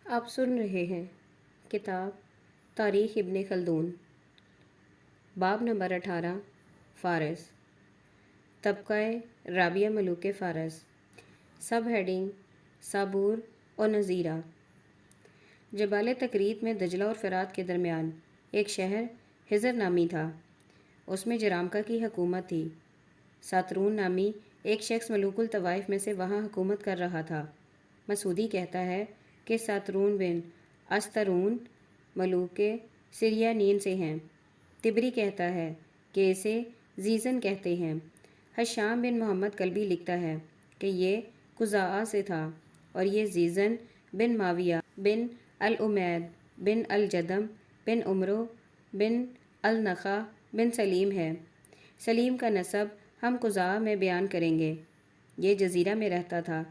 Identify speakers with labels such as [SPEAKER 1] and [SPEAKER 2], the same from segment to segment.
[SPEAKER 1] آپ سن رہے ہیں کتاب تاریخ ابن خلدون، باب نمبر 18، فارس، طبقہ رابعہ ملوک فارس، سب ہیڈنگ صابور اور نذیرہ۔ جبال تکریت میں دجلہ اور فرات کے درمیان ایک شہر حضر نامی تھا۔ اس میں جرامکا کی حکومت تھی۔ ساترون نامی ایک شخص ملوک الطوائف میں سے وہاں حکومت کر رہا تھا۔ مسعودی کہتا ہے کہ ساترون بن استرون ملوک سریانین سے ہیں۔ تبری کہتا ہے کہ اسے زیزن کہتے ہیں۔ حشام بن محمد کلبی لکھتا ہے کہ یہ قزاعہ سے تھا اور یہ زیزن بن معاویہ بن الامید بن الجدم بن عمرو بن النخع بن سلیم ہے۔ سلیم کا نسب ہم قزاعہ میں بیان کریں گے۔ یہ جزیرہ میں رہتا تھا۔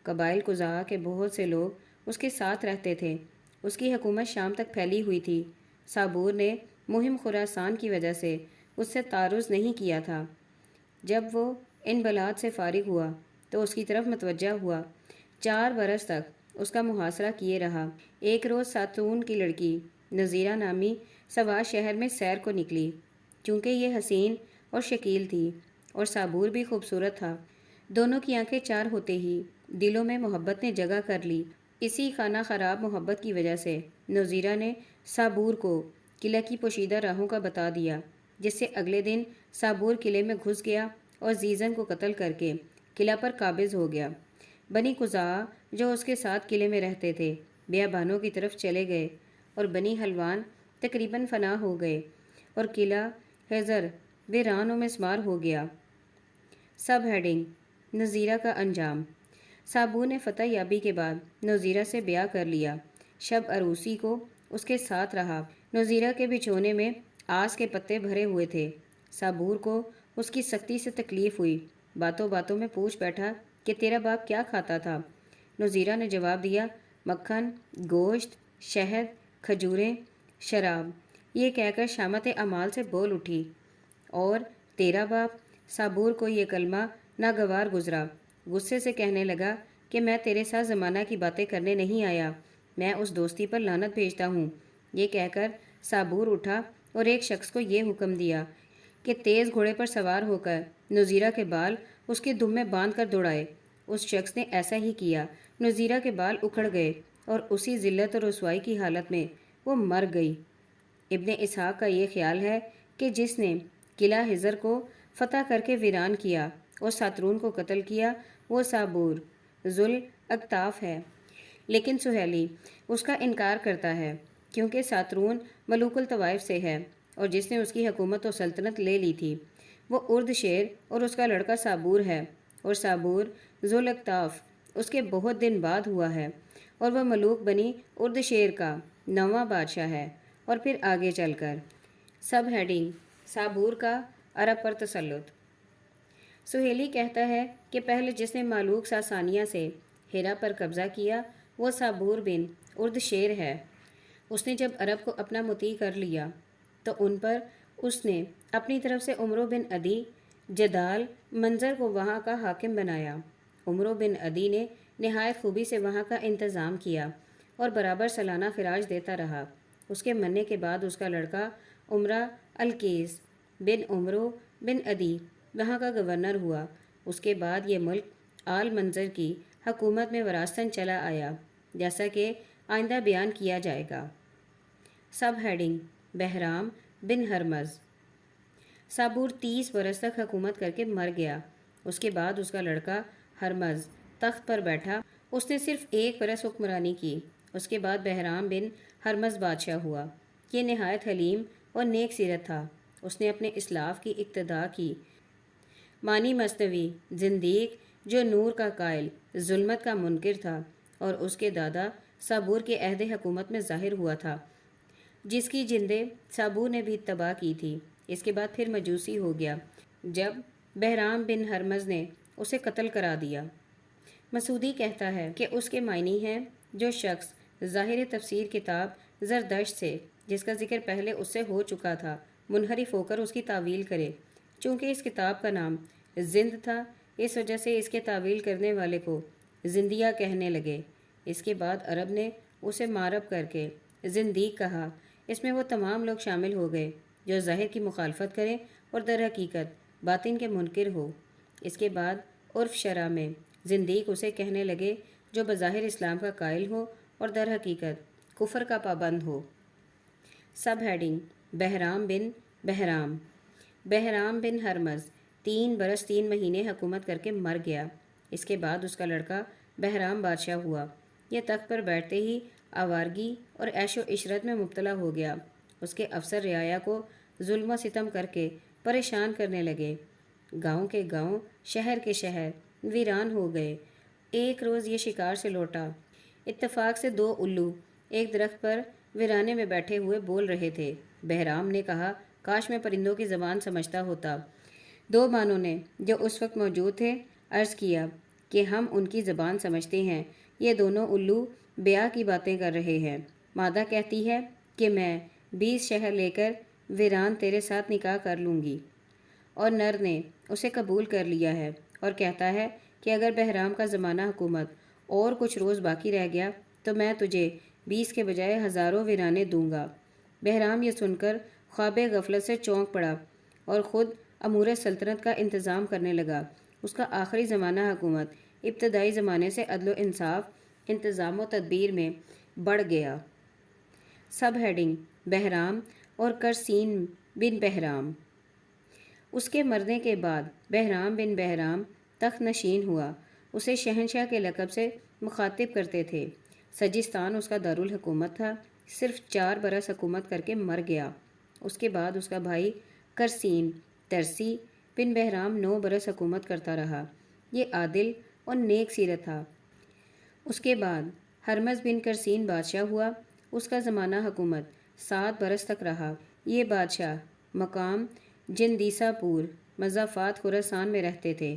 [SPEAKER 1] قبائل قزاعہ کے بہت سے لوگ اس کے ساتھ رہتے تھے۔ اس کی حکومت شام تک پھیلی ہوئی تھی۔ صابور نے مہم خراسان کی وجہ سے اس سے تعرض نہیں کیا تھا۔ جب وہ ان بلاد سے فارغ ہوا تو اس کی طرف متوجہ ہوا۔ 4 برس تک اس کا محاصرہ کیے رہا۔ ایک روز ساترون کی لڑکی نذیرہ نامی سوا شہر میں سیر کو نکلی۔ چونکہ یہ حسین اور شکیل تھی اور صابور بھی خوبصورت تھا، دونوں کی آنکھیں چار ہوتے ہی دلوں میں محبت نے جگہ کر لی۔ اسی خانہ خراب محبت کی وجہ سے نذیرہ نے صابور کو قلعہ کی پوشیدہ راہوں کا بتا دیا، جس سے اگلے دن صابور قلعے میں گھس گیا اور زیزن کو قتل کر کے قلعہ پر قابض ہو گیا۔ بنی قزاعہ جو اس کے ساتھ قلعے میں رہتے تھے بیابانوں کی طرف چلے گئے اور بنی حلوان تقریباً فنا ہو گئے اور قلعہ حضر ویران و مسمار ہو گیا۔ سب ہیڈنگ نذیرہ کا انجام۔ صابور نے فتح یابی کے بعد نذیرہ سے بیعہ کر لیا۔ شب عروسی کو اس کے ساتھ رہا۔ نذیرہ کے بچھونے میں آس کے پتے بھرے ہوئے تھے۔ صابور کو اس کی سختی سے تکلیف ہوئی۔ باتوں باتوں میں پوچھ بیٹھا کہ تیرا باپ کیا کھاتا تھا؟ نذیرہ نے جواب دیا، مکھن، گوشت، شہد، کھجوریں، شراب۔ یہ کہہ کر شامت اعمال سے بول اٹھی، اور تیرا باپ؟ صابور کو یہ کلمہ ناگوار گزرا۔ غصے سے کہنے لگا کہ میں تیرے ساتھ زمانہ کی باتیں کرنے نہیں آیا، میں اس دوستی پر لعنت بھیجتا ہوں۔ یہ کہہ کر صابور اٹھا اور ایک شخص کو یہ حکم دیا کہ تیز گھوڑے پر سوار ہو کر نذیرہ کے بال اس کے دم میں باندھ کر دوڑائے۔ اس شخص نے ایسا ہی کیا۔ نذیرہ کے بال اکھڑ گئے اور اسی ذلت اور رسوائی کی حالت میں وہ مر گئی۔ ابن اسحاق کا یہ خیال ہے کہ جس نے قلعہ حضر کو فتح کر کے ویران کیا اور ساترون کو قتل کیا وہ صابور ذوال اکتاف ہے، لیکن سہیلی اس کا انکار کرتا ہے کیونکہ ساترون ملوک الطوائف سے ہے اور جس نے اس کی حکومت و سلطنت لے لی تھی وہ ارد شیر اور اس کا لڑکا صابور ہے، اور صابور ذوال اکتاف اس کے بہت دن بعد ہوا ہے اور وہ ملوک بنی ارد شیر کا 9واں بادشاہ ہے۔ اور پھر آگے چل کر سب ہیڈنگ صابور کا عرب پر تسلط۔ سہیلی کہتا ہے کہ پہلے جس نے مالوک ساسانیہ سے ہیرا پر قبضہ کیا وہ صابور بن ارد شیر ہے۔ اس نے جب عرب کو اپنا مطیع کر لیا تو ان پر اس نے اپنی طرف سے عمرو بن عدی جدال منظر کو وہاں کا حاکم بنایا۔ عمرو بن عدی نے نہایت خوبی سے وہاں کا انتظام کیا اور برابر سالانہ خراج دیتا رہا۔ اس کے مرنے کے بعد اس کا لڑکا عمرہ القیس بن عمرو بن عدی وہاں کا گورنر ہوا۔ اس کے بعد یہ ملک آل منظر کی حکومت میں وراثتاً چلا آیا، جیسا کہ آئندہ بیان کیا جائے گا۔ سب ہیڈنگ بہرام بن ہرمز۔ صابور 30 برس تک حکومت کر کے مر گیا۔ اس کے بعد اس کا لڑکا ہرمز تخت پر بیٹھا۔ اس نے صرف 1 برس حکمرانی کی۔ اس کے بعد بہرام بن ہرمز بادشاہ ہوا۔ یہ نہایت حلیم اور نیک سیرت تھا۔ اس نے اپنے اسلاف کی اقتدا کی۔ معنی مثنوی زندیق جو نور کا قائل، ظلمت کا منکر تھا، اور اس کے دادا صابور کے عہد حکومت میں ظاہر ہوا تھا، جس کی جندیں صابور نے بھی تباہ کی تھی۔ اس کے بعد پھر مجوسی ہو گیا جب بہرام بن ہرمز نے اسے قتل کرا دیا۔ مسعودی کہتا ہے کہ اس کے معنی ہیں جو شخص ظاہر تفسیر کتاب زردشت سے، جس کا ذکر پہلے اس سے ہو چکا تھا، منحرف ہو کر اس کی تعویل کرے۔ چونکہ اس کتاب کا نام زند تھا اس وجہ سے اس کے تعویل کرنے والے کو زندیہ کہنے لگے۔ اس کے بعد عرب نے اسے مارب کر کے زندیق کہا۔ اس میں وہ تمام لوگ شامل ہو گئے جو ظاہر کی مخالفت کریں اور در حقیقت باطن کے منکر ہو۔ اس کے بعد عرف شرع میں زندیق اسے کہنے لگے جو بظاہر اسلام کا قائل ہو اور در حقیقت کفر کا پابند ہو۔ سب ہیڈنگ: بہرام بن بہرام۔ بہرام بن ہرمز 3 برس 3 مہینے حکومت کر کے مر گیا۔ اس کے بعد اس کا لڑکا بہرام بادشاہ ہوا۔ یہ تخت پر بیٹھتے ہی آوارگی اور عیش و عشرت میں مبتلا ہو گیا۔ اس کے افسر رعایا کو ظلم و ستم کر کے پریشان کرنے لگے۔ گاؤں کے گاؤں، شہر کے شہر ویران ہو گئے۔ ایک روز یہ شکار سے لوٹا۔ اتفاق سے 2 الو ایک درخت پر ویرانے میں بیٹھے ہوئے بول رہے تھے۔ بہرام نے کہا، کاش میں پرندوں کی زبان سمجھتا ہوتا۔ 2 بانوں نے جو اس وقت موجود تھے عرض کیا کہ ہم ان کی زبان سمجھتے ہیں۔ یہ دونوں الو بیاہ کی باتیں کر رہے ہیں۔ مادہ کہتی ہے کہ میں 20 شہر لے کر ویران تیرے ساتھ نکاح کر لوں گی، اور نر نے اسے قبول کر لیا ہے اور کہتا ہے کہ اگر بہرام کا زمانہ حکومت اور کچھ روز باقی رہ گیا تو میں تجھے 20 کے بجائے ہزاروں ویرانے دوں گا۔ بہرام یہ سن کر خواب غفلت سے چونک پڑا اور خود امور سلطنت کا انتظام کرنے لگا۔ اس کا آخری زمانہ حکومت ابتدائی زمانے سے عدل و انصاف، انتظام و تدبیر میں بڑھ گیا۔ سب ہیڈنگ: بہرام اور کرسین بن بہرام۔ اس کے مرنے کے بعد بہرام بن بہرام تخت نشین ہوا۔ اسے شہنشاہ کے لقب سے مخاطب کرتے تھے۔ سجستان اس کا دارالحکومت تھا۔ صرف 4 برس حکومت کر کے مر گیا۔ اس کے بعد اس کا بھائی کرسین ترسی بن بہرام 9 برس حکومت کرتا رہا۔ یہ عادل اور نیک سیرت تھا۔ اس کے بعد ہرمز بن کرسین بادشاہ ہوا۔ اس کا زمانہ حکومت 7 برس تک رہا۔ یہ بادشاہ مقام جندیسا پور، مضافات خراسان میں رہتے تھے۔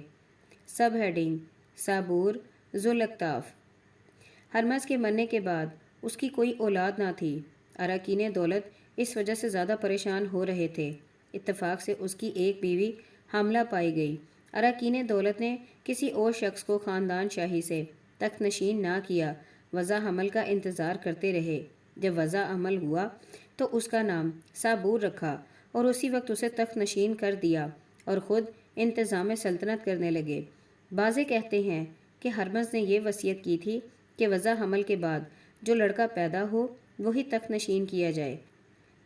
[SPEAKER 1] Sub heading: صابور ذوالاکتاف۔ ہرمز کے مرنے کے بعد اس کی کوئی اولاد نہ تھی۔ اراکین دولت اس وجہ سے زیادہ پریشان ہو رہے تھے۔ اتفاق سے اس کی ایک بیوی حاملہ پائی گئی۔ اراکین دولت نے کسی اور شخص کو خاندان شاہی سے تخت نشین نہ کیا، وضع حمل کا انتظار کرتے رہے۔ جب وضع حمل ہوا تو اس کا نام صابور رکھا اور اسی وقت اسے تخت نشین کر دیا اور خود انتظام سلطنت کرنے لگے۔ بعضے کہتے ہیں کہ ہرمز نے یہ وصیت کی تھی کہ وضع حمل کے بعد جو لڑکا پیدا ہو وہی تخت نشین کیا جائے۔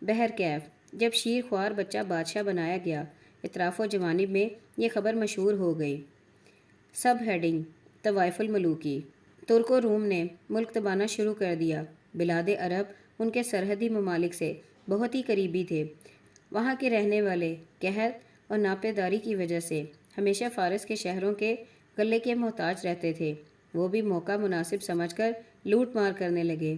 [SPEAKER 1] بہرکیف جب شیر خوار بچہ بادشاہ بنایا گیا، اطراف و جوانب میں یہ خبر مشہور ہو گئی۔ سب ہیڈنگ: طوائف الملوکی۔ ترک و روم نے ملک تبانا شروع کر دیا۔ بلاد عرب ان کے سرحدی ممالک سے بہت ہی قریبی تھے۔ وہاں کے رہنے والے قحط اور ناپیداری کی وجہ سے ہمیشہ فارس کے شہروں کے غلے کے محتاج رہتے تھے۔ وہ بھی موقع مناسب سمجھ کر لوٹ مار کرنے لگے۔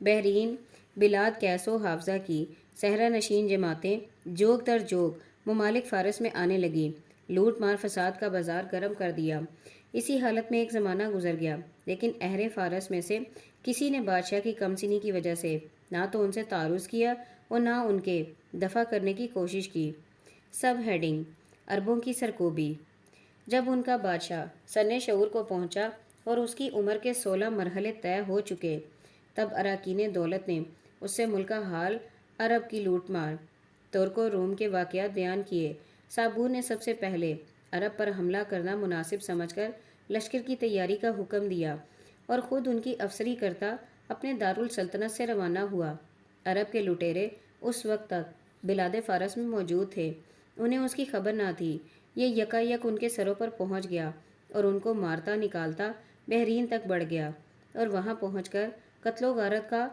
[SPEAKER 1] بحرین بلاد کیس و حافظہ کی صحرا نشین جماعتیں جوگ در جوگ ممالک فارس میں آنے لگیں۔ لوٹ مار فساد کا بازار گرم کر دیا۔ اسی حالت میں ایک زمانہ گزر گیا، لیکن اہل فارس میں سے کسی نے بادشاہ کی کمسنی کی وجہ سے نہ تو ان سے تعارض کیا اور نہ ان کے دفع کرنے کی کوشش کی۔ سب ہیڈنگ: عربوں کی سرکوبی۔ جب ان کا بادشاہ سن شعور کو پہنچا اور اس کی عمر کے 16 مرحلے طے ہو چکے، تب اراکین دولت نے اس سے ملکہ حال عرب کی لوٹ مار، ترک و روم کے واقعات بیان کیے۔ صابور نے سب سے پہلے عرب پر حملہ کرنا مناسب سمجھ کر لشکر کی تیاری کا حکم دیا اور خود ان کی افسری کرتا اپنے دارالسلطنت سے روانہ ہوا۔ عرب کے لٹیرے اس وقت تک بلاد فارس میں موجود تھے، انہیں اس کی خبر نہ تھی۔ یہ یکا یک ان کے سروں پر پہنچ گیا اور ان کو مارتا نکالتا بحرین تک بڑھ گیا اور وہاں پہنچ کر قتل و غارت کا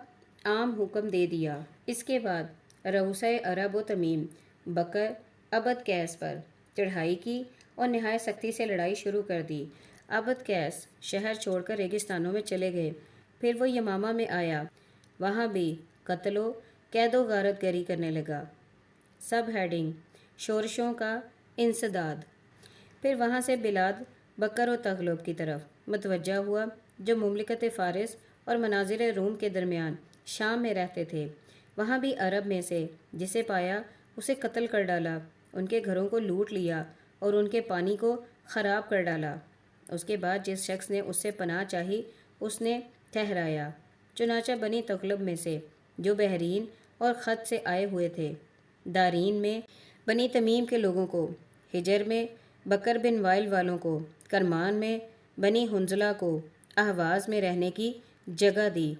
[SPEAKER 1] عام حکم دے دیا۔ اس کے بعد رؤسائے عرب و تمیم بکر عبد قیس پر چڑھائی کی اور نہایت سختی سے لڑائی شروع کر دی۔ عبد قیس شہر چھوڑ کر ریگستانوں میں چلے گئے۔ پھر وہ یمامہ میں آیا، وہاں بھی قتل و قید و غارت گری کرنے لگا۔ سب ہیڈنگ: شورشوں کا انسداد۔ پھر وہاں سے بلاد بکر و تغلب کی طرف متوجہ ہوا، جو مملکت فارس اور مناظر روم کے درمیان شام میں رہتے تھے۔ وہاں بھی عرب میں سے جسے پایا اسے قتل کر ڈالا، ان کے گھروں کو لوٹ لیا اور ان کے پانی کو خراب کر ڈالا۔ اس کے بعد جس شخص نے اس سے پناہ چاہی اس نے ٹھہرایا چنانچہ بنی تغلب میں سے جو بحرین اور خط سے آئے ہوئے تھے، دارین میں بنی تمیم کے لوگوں کو، حجر میں بکر بن وائل والوں کو، کرمان میں بنی حنزلہ کو احواز میں رہنے کی جگہ دی،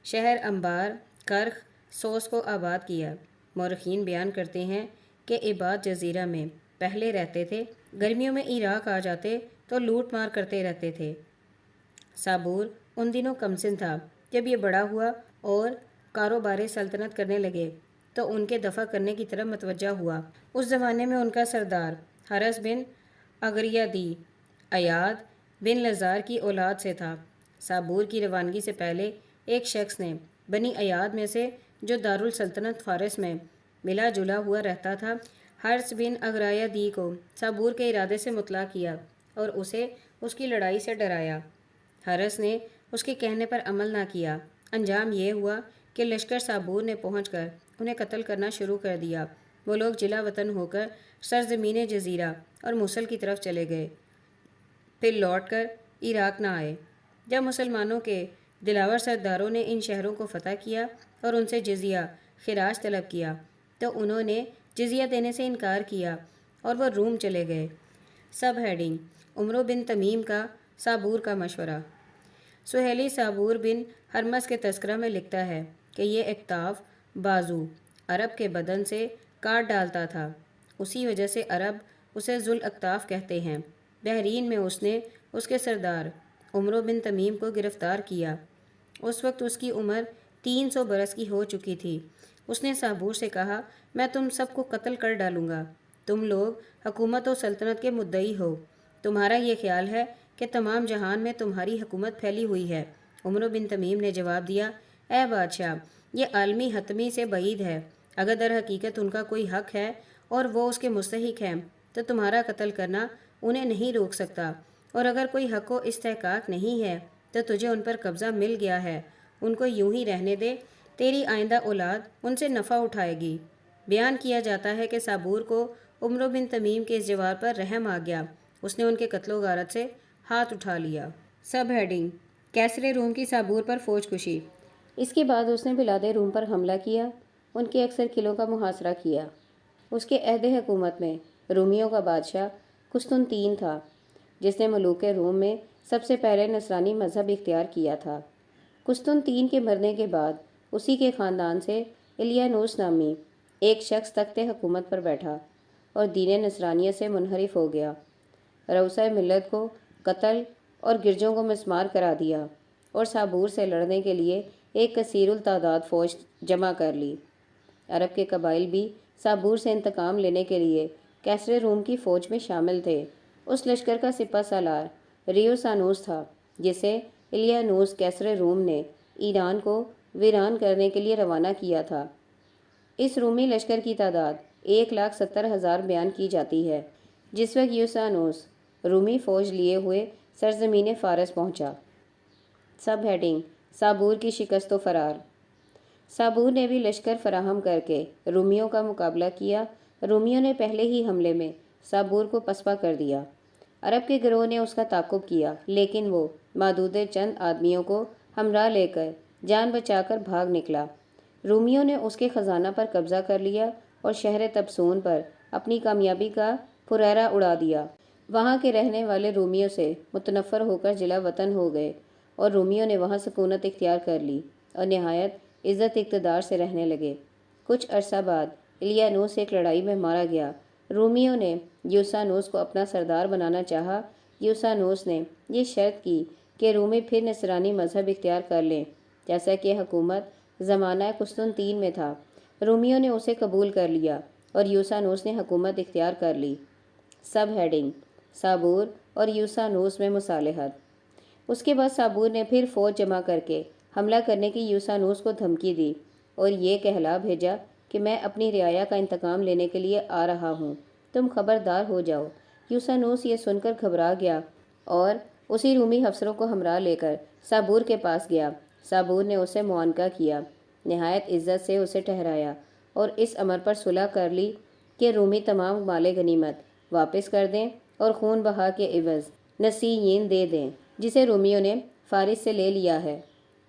[SPEAKER 1] شہر انبار، کرخ، سوس کو آباد کیا۔ مورخین بیان کرتے ہیں کہ عباد جزیرہ میں پہلے رہتے تھے، گرمیوں میں عراق آ جاتے تو لوٹ مار کرتے رہتے تھے۔ صابور ان دنوں کمسن تھا۔ جب یہ بڑا ہوا اور کاروبار سلطنت کرنے لگے تو ان کے دفع کرنے کی طرف متوجہ ہوا۔ اس زمانے میں ان کا سردار حرس بن اغریدی ایاد بن لزار کی اولاد سے تھا۔ صابور کی روانگی سے پہلے ایک شخص نے بنی ایاد میں سے جو دارالسلطنت فارس میں ملا جلا ہوا رہتا تھا، حرس بن اغریدی کو صابور کے ارادے سے مطلع کیا اور اسے اس کی لڑائی سے ڈرایا۔ حرس نے اس کے کہنے پر عمل نہ کیا۔ انجام یہ ہوا کہ لشکر صابور نے پہنچ کر انہیں قتل کرنا شروع کر دیا۔ وہ لوگ جلا وطن ہو کر سرزمین جزیرہ اور موصل کی طرف چلے گئے، پھر لوٹ کر عراق نہ آئے۔ جب مسلمانوں کے دلاور سرداروں نے ان شہروں کو فتح کیا اور ان سے جزیہ خراج طلب کیا تو انہوں نے جزیہ دینے سے انکار کیا اور وہ روم چلے گئے۔ سب ہیڈنگ: عمرو بن تمیم کا صابور کا مشورہ۔ سہیلی صابور بن ہرمز کے تذکرہ میں لکھتا ہے کہ یہ اکتاف بازو عرب کے بدن سے کاٹ ڈالتا تھا، اسی وجہ سے عرب اسے ذوالاکتاف کہتے ہیں۔ بحرین میں اس نے اس کے سردار عمرو بن تمیم کو گرفتار کیا۔ اس وقت اس کی عمر 300 برس کی ہو چکی تھی۔ اس نے صابور سے کہا، میں تم سب کو قتل کر ڈالوں گا، تم لوگ حکومت و سلطنت کے مدعی ہو، تمہارا یہ خیال ہے کہ تمام جہان میں تمہاری حکومت پھیلی ہوئی ہے۔ عمرو بن تمیم نے جواب دیا، اے بادشاہ، یہ عالمی حتمی سے بعید ہے۔ اگر در حقیقت ان کا کوئی حق ہے اور وہ اس کے مستحق ہیں تو تمہارا قتل کرنا انہیں نہیں روک سکتا، اور اگر کوئی حق و استحقاق نہیں ہے تو تجھے ان پر قبضہ مل گیا ہے، ان کو یوں ہی رہنے دے، تیری آئندہ اولاد ان سے نفع اٹھائے گی۔ بیان کیا جاتا ہے کہ صابور کو عمرو بن تمیم کے اس جواب پر رحم آ گیا، اس نے ان کے قتل و غارت سے ہاتھ اٹھا لیا۔ سب ہیڈنگ: کیسر روم کی صابور پر فوج کشی۔ اس کے بعد اس نے بلاد روم پر حملہ کیا، ان کے اکثر قلعوں کا محاصرہ کیا۔ اس کے عہد حکومت میں رومیوں کا بادشاہ قسطنطین تھا، جس نے ملوک روم میں سب سے پہلے نصرانی مذہب اختیار کیا تھا۔ قسطنطین کے مرنے کے بعد اسی کے خاندان سے الیانوس نامی ایک شخص تخت حکومت پر بیٹھا اور دین نصرانیت سے منحرف ہو گیا۔ رؤسائے ملت کو قتل اور گرجوں کو مسمار کرا دیا اور صابور سے لڑنے کے لیے ایک کثیر التعداد فوج جمع کر لی۔ عرب کے قبائل بھی صابور سے انتقام لینے کے لیے کیسر روم کی فوج میں شامل تھے۔ اس لشکر کا سپہ سالار ریوسانوس تھا، جسے الیانوس کیسر روم نے ایران کو ویران کرنے کے لیے روانہ کیا تھا۔ اس رومی لشکر کی تعداد 1,70,000 بیان کی جاتی ہے۔ جس وقت یوسانوس رومی فوج لیے ہوئے سرزمین فارس پہنچا۔ سب ہیڈنگ: صابور کی شکست و فرار۔ صابور نے بھی لشکر فراہم کر کے رومیوں کا مقابلہ کیا۔ رومیوں نے پہلے ہی حملے میں صابور کو پسپا کر دیا۔ عرب کے گروہ نے اس کا تعاقب کیا، لیکن وہ محدود چند آدمیوں کو ہمراہ لے کر جان بچا کر بھاگ نکلا۔ رومیوں نے اس کے خزانہ پر قبضہ کر لیا اور شہر تبسون پر اپنی کامیابی کا پھریرا اڑا دیا۔ وہاں کے رہنے والے رومیوں سے متنفر ہو کر جلا وطن ہو گئے اور رومیوں نے وہاں سکونت اختیار کر لی اور نہایت عزت اقتدار سے رہنے لگے۔ کچھ عرصہ بعد الیانوس ایک لڑائی میں مارا گیا۔ رومیوں نے یوسانوس کو اپنا سردار بنانا چاہا۔ یوسانوس نے یہ شرط کی کہ رومی پھر نصرانی مذہب اختیار کر لیں، جیسا کہ حکومت زمانہ قسطنطین میں تھا۔ رومیوں نے اسے قبول کر لیا اور یوسانوس نے حکومت اختیار کر لی۔ سب ہیڈنگ: صابور اور یوسانوس میں مصالحت۔ اس کے بعد صابور نے پھر فوج جمع کر کے حملہ کرنے کی یوسانوس کو دھمکی دی اور یہ کہلا بھیجا کہ میں اپنی رعایا کا انتقام لینے کے لیے آ رہا ہوں، تم خبردار ہو جاؤ۔ یوسانوس یہ سن کر گھبرا گیا اور اسی رومی افسروں کو ہمراہ لے کر صابور کے پاس گیا۔ صابور نے اسے معانقہ کیا، نہایت عزت سے اسے ٹھہرایا اور اس امر پر صلح کر لی کہ رومی تمام مال غنیمت واپس کر دیں اور خون بہا کے عوض نسیین دے دیں، جسے رومیوں نے فارس سے لے لیا ہے۔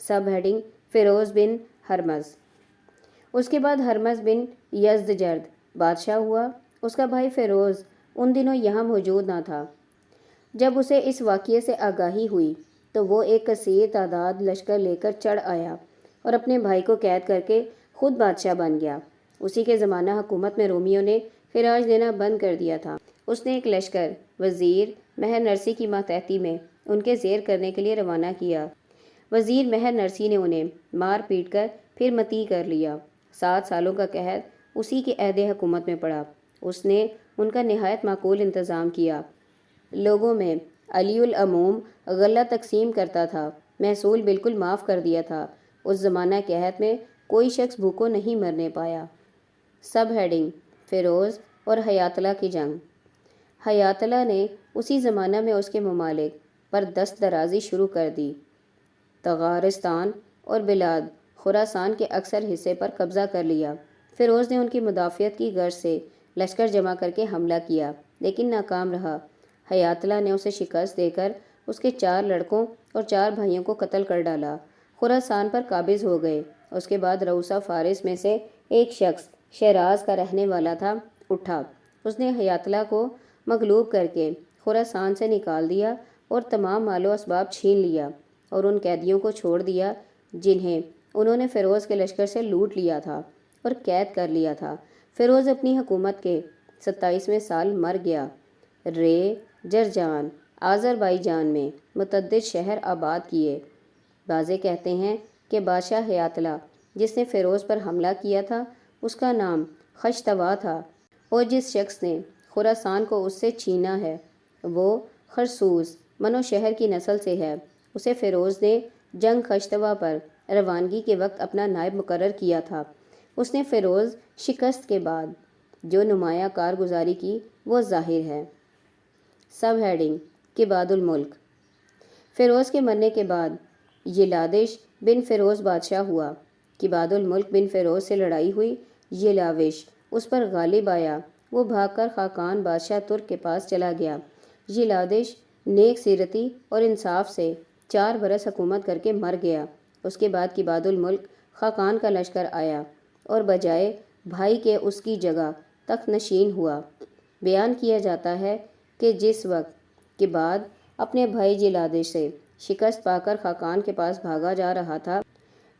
[SPEAKER 1] سب ہیڈنگ فیروز بن ہرمز۔ اس کے بعد ہرمز بن یزدجرد بادشاہ ہوا۔ اس کا بھائی فیروز ان دنوں یہاں موجود نہ تھا۔ جب اسے اس واقعے سے آگاہی ہوئی تو وہ ایک کثیر تعداد لشکر لے کر چڑھ آیا اور اپنے بھائی کو قید کر کے خود بادشاہ بن گیا۔ اسی کے زمانہ حکومت میں رومیوں نے خراج دینا بند کر دیا تھا۔ اس نے ایک لشکر وزیر مہر نرسی کی ماتحتی میں ان کے زیر کرنے کے لیے روانہ کیا۔ وزیر مہر نرسی نے انہیں مار پیٹ کر پھر مطیع کر لیا۔ 7 سالوں کا قحط اسی کے عہد حکومت میں پڑا۔ اس نے ان کا نہایت معقول انتظام کیا۔ لوگوں میں علی العموم غلہ تقسیم کرتا تھا، محصول بالکل معاف کر دیا تھا۔ اس زمانہ قحط میں کوئی شخص بھوکوں نہیں مرنے پایا۔ سب ہیڈنگ فیروز اور حیات اللہ کی جنگ۔ حیات اللہ نے اسی زمانہ میں اس کے ممالک پر دست درازی شروع کر دی۔ تغارستان اور بلاد خراسان کے اکثر حصے پر قبضہ کر لیا۔ فیروز نے ان کی مدافعت کی غرض سے لشکر جمع کر کے حملہ کیا لیکن ناکام رہا۔ حیات اللہ نے اسے شکست دے کر اس کے 4 لڑکوں اور 4 بھائیوں کو قتل کر ڈالا۔ خراسان پر قابض ہو گئے۔ اس کے بعد روسا فارس میں سے ایک شخص شیراز کا رہنے والا تھا اٹھا۔ اس نے حیات اللہ کو مغلوب کر کے خراسان سے نکال دیا اور تمام مال و اسباب چھین لیا اور ان قیدیوں کو چھوڑ دیا جنہیں انہوں نے فیروز کے لشکر سے لوٹ لیا تھا اور قید کر لیا تھا۔ فیروز اپنی حکومت کے 27ویں سال مر گیا۔ رے جرجان آذربائیجان میں متعدد شہر آباد کیے۔ بعضے کہتے ہیں کہ بادشاہ حیات اللہ جس نے فیروز پر حملہ کیا تھا اس کا نام خشتوا تھا، اور جس شخص نے خراسان کو اس سے چھینا ہے وہ خرسوس منو شہر کی نسل سے ہے۔ اسے فیروز نے جنگ خشتوا پر روانگی کے وقت اپنا نائب مقرر کیا تھا۔ اس نے فیروز شکست کے بعد جو نمایاں کارگزاری کی وہ ظاہر ہے۔ سب ہیڈنگ کباد الملک۔ فیروز کے مرنے کے بعد یلاوش بن فیروز بادشاہ ہوا۔ کباد الملک بن فیروز سے لڑائی ہوئی۔ یلاوش اس پر غالب آیا۔ وہ بھاگ کر خاقان بادشاہ ترک کے پاس چلا گیا۔ یلاوش نیک سیرتی اور انصاف سے 4 برس حکومت کر کے مر گیا۔ اس کے بعد کباد الملک خاقان کا لشکر آیا اور بجائے بھائی کے اس کی جگہ تخت نشین ہوا۔ بیان کیا جاتا ہے کہ جس وقت کباد اپنے بھائی یلاوش سے شکست پا کر خاقان کے پاس بھاگا جا رہا تھا،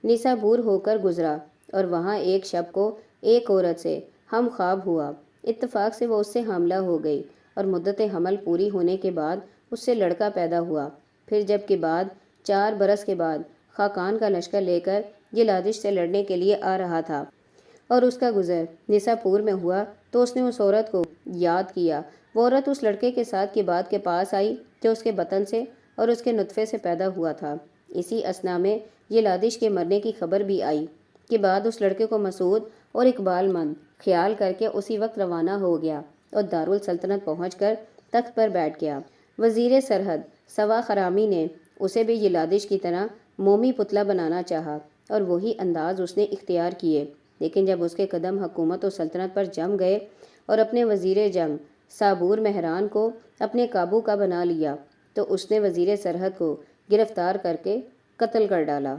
[SPEAKER 1] نیسابور ہو کر گزرا اور وہاں ایک شب کو ایک عورت سے ہم خواب ہوا۔ اتفاق سے وہ اس سے حاملہ ہو گئی اور مدت حمل پوری ہونے کے بعد اس سے لڑکا پیدا ہوا۔ پھر جب کباد 4 برس کے بعد خاقان کا لشکر لے کر یلاوش سے لڑنے کے لیے آ رہا تھا اور اس کا گزر نیساپور میں ہوا تو اس نے اس عورت کو یاد کیا۔ وہ عورت اس لڑکے کے ساتھ کباد کے پاس آئی جو اس کے بطن سے اور اس کے نطفے سے پیدا ہوا تھا۔ اسی اثنا میں یلاوش کے مرنے کی خبر بھی آئی۔ کباد اس لڑکے کو مسعود اور اقبال مند خیال کر کے اسی وقت روانہ ہو گیا اور دارالسلطنت پہنچ کر تخت پر بیٹھ گیا۔ وزیر سرحد سوا خرامی نے اسے بھی یلاوش کی طرح مومی پتلا بنانا چاہا اور وہی انداز اس نے اختیار کیے، لیکن جب اس کے قدم حکومت و سلطنت پر جم گئے اور اپنے وزیر جنگ صابور مہران کو اپنے قابو کا بنا لیا تو اس نے وزیر سرحد کو گرفتار کر کے قتل کر ڈالا۔